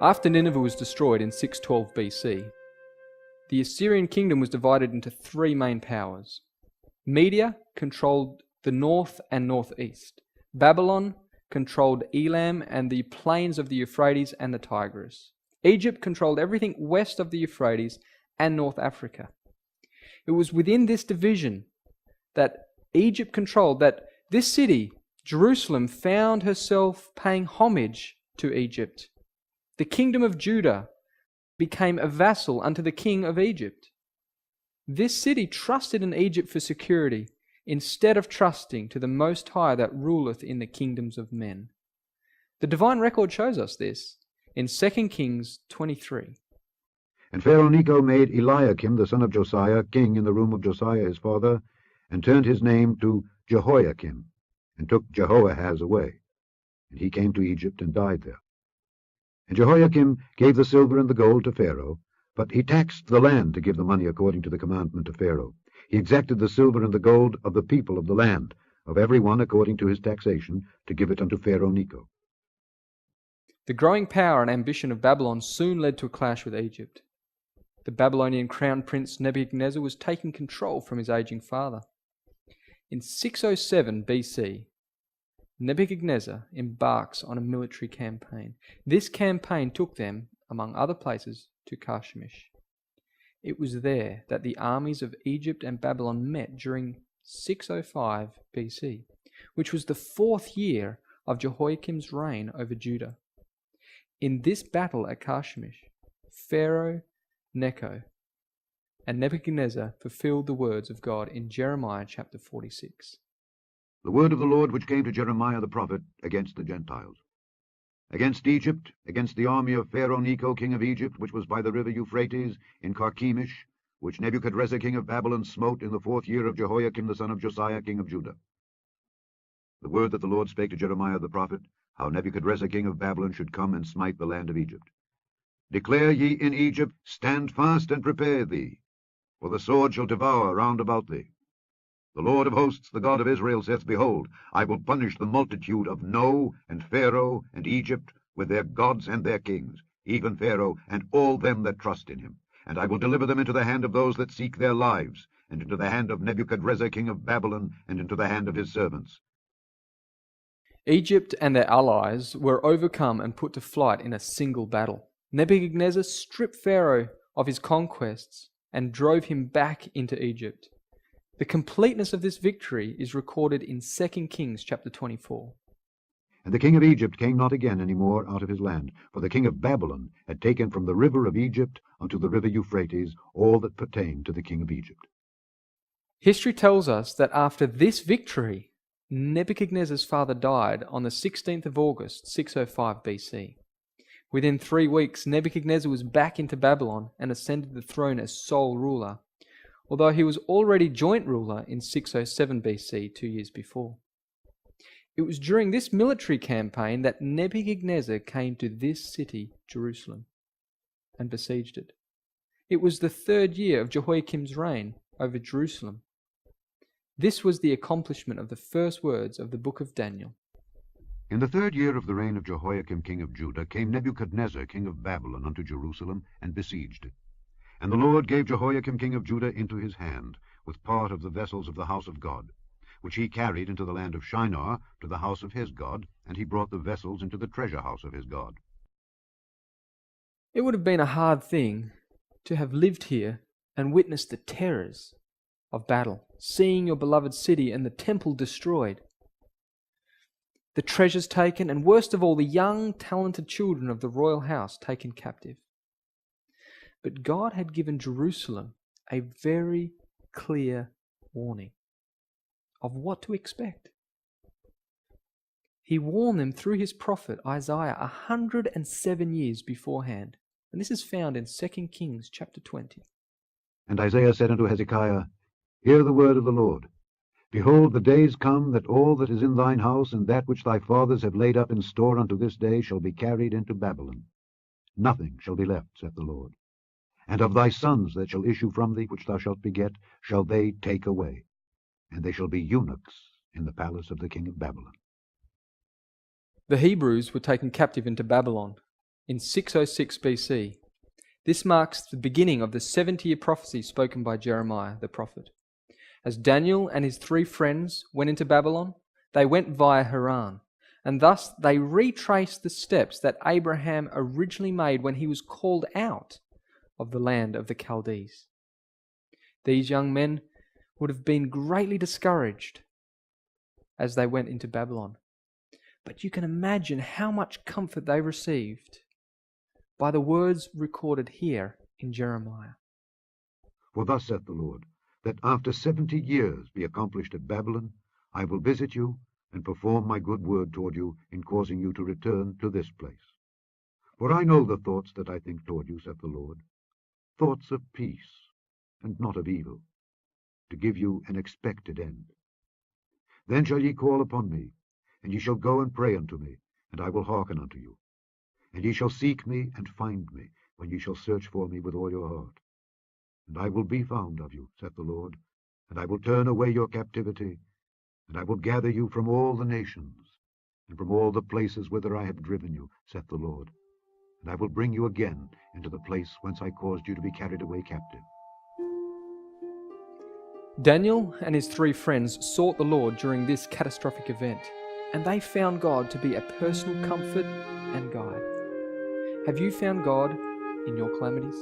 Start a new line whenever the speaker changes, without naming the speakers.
After Nineveh was destroyed in 612 BC, the Assyrian kingdom was divided into three main powers. Media controlled the north and northeast. Babylon controlled Elam and the plains of the Euphrates and the Tigris. Egypt controlled everything west of the Euphrates and North Africa. It was within this division that Egypt controlled that this city, Jerusalem, found herself paying homage to Egypt. The kingdom of Judah became a vassal unto the king of Egypt. This city trusted in Egypt for security, instead of trusting to the Most High that ruleth in the kingdoms of men. The divine record shows us this in 2 Kings 23.
And Pharaoh Necho made Eliakim the son of Josiah king in the room of Josiah his father, and turned his name to Jehoiakim, and took Jehoahaz away. And he came to Egypt and died there. And Jehoiakim gave the silver and the gold to Pharaoh, but he taxed the land to give the money according to the commandment of Pharaoh. He exacted the silver and the gold of the people of the land, of every one according to his taxation, to give it unto Pharaoh Necho.
The growing power and ambition of Babylon soon led to a clash with Egypt. The Babylonian crown prince Nebuchadnezzar was taking control from his aging father. In 607 BC, Nebuchadnezzar embarks on a military campaign. This campaign took them, among other places, to Carchemish. It was there that the armies of Egypt and Babylon met during 605 BC, which was the fourth year of Jehoiakim's reign over Judah. In this battle at Carchemish, Pharaoh Necho and Nebuchadnezzar fulfilled the words of God in Jeremiah chapter 46.
The word of the Lord which came to Jeremiah the prophet against the Gentiles. Against Egypt, against the army of Pharaoh Necho king of Egypt, which was by the river Euphrates, in Carchemish, which Nebuchadrezzar king of Babylon smote in the fourth year of Jehoiakim the son of Josiah king of Judah. The word that the Lord spake to Jeremiah the prophet, how Nebuchadrezzar king of Babylon should come and smite the land of Egypt. Declare ye in Egypt, stand fast and prepare thee, for the sword shall devour round about thee. The Lord of hosts, the God of Israel, saith, Behold, I will punish the multitude of No, and Pharaoh, and Egypt, with their gods and their kings, even Pharaoh, and all them that trust in him. And I will deliver them into the hand of those that seek their lives, and into the hand of Nebuchadrezzar king of Babylon, and into the hand of his servants.
Egypt and their allies were overcome and put to flight in a single battle. Nebuchadnezzar stripped Pharaoh of his conquests and drove him back into Egypt. The completeness of this victory is recorded in 2 Kings chapter 24.
And the king of Egypt came not again any more out of his land, for the king of Babylon had taken from the river of Egypt unto the river Euphrates all that pertained to the king of Egypt.
History tells us that after this victory, Nebuchadnezzar's father died on the 16th of August, 605 BC. Within 3 weeks, Nebuchadnezzar was back into Babylon and ascended the throne as sole ruler, although he was already joint ruler in 607 BC, 2 years before. It was during this military campaign that Nebuchadnezzar came to this city, Jerusalem, and besieged it. It was the 3rd year of Jehoiakim's reign over Jerusalem. This was the accomplishment of the first words of the book of Daniel.
In the 3rd year of the reign of Jehoiakim king of Judah came Nebuchadnezzar king of Babylon unto Jerusalem, and besieged it. And the Lord gave Jehoiakim king of Judah into his hand, with part of the vessels of the house of God, which he carried into the land of Shinar to the house of his God, and he brought the vessels into the treasure house of his God.
It would have been a hard thing to have lived here and witnessed the terrors of battle, seeing your beloved city and the temple destroyed, the treasures taken, and worst of all, the young, talented children of the royal house taken captive. But God had given Jerusalem a very clear warning of what to expect. He warned them through his prophet Isaiah 107 years beforehand. And this is found in 2 Kings chapter 20.
And Isaiah said unto Hezekiah, Hear the word of the Lord. Behold, the days come that all that is in thine house, and that which thy fathers have laid up in store unto this day, shall be carried into Babylon. Nothing shall be left, saith the Lord. And of thy sons that shall issue from thee, which thou shalt beget, shall they take away, and they shall be eunuchs in the palace of the king of Babylon.
The Hebrews were taken captive into Babylon. in 606 BC. This marks the beginning of the 70-year prophecy spoken by Jeremiah the prophet. As Daniel and his 3 friends went into Babylon, they went via Haran, and thus they retraced the steps that Abraham originally made when he was called out of the land of the Chaldees. These young men would have been greatly discouraged as they went into Babylon. But you can imagine how much comfort they received by the words recorded here in Jeremiah.
For thus saith the Lord, that after 70 years be accomplished at Babylon, I will visit you, and perform my good word toward you in causing you to return to this place. For I know the thoughts that I think toward you, saith the Lord, thoughts of peace, and not of evil, to give you an expected end. Then shall ye call upon me, and ye shall go and pray unto me, and I will hearken unto you. And ye shall seek me and find me, when ye shall search for me with all your heart. And I will be found of you, saith the Lord, and I will turn away your captivity, and I will gather you from all the nations, and from all the places whither I have driven you, saith the Lord. And I will bring you again into the place whence I caused you to be carried away captive.
Daniel and his 3 friends sought the Lord during this catastrophic event, and they found God to be a personal comfort and guide. Have you found God in your calamities?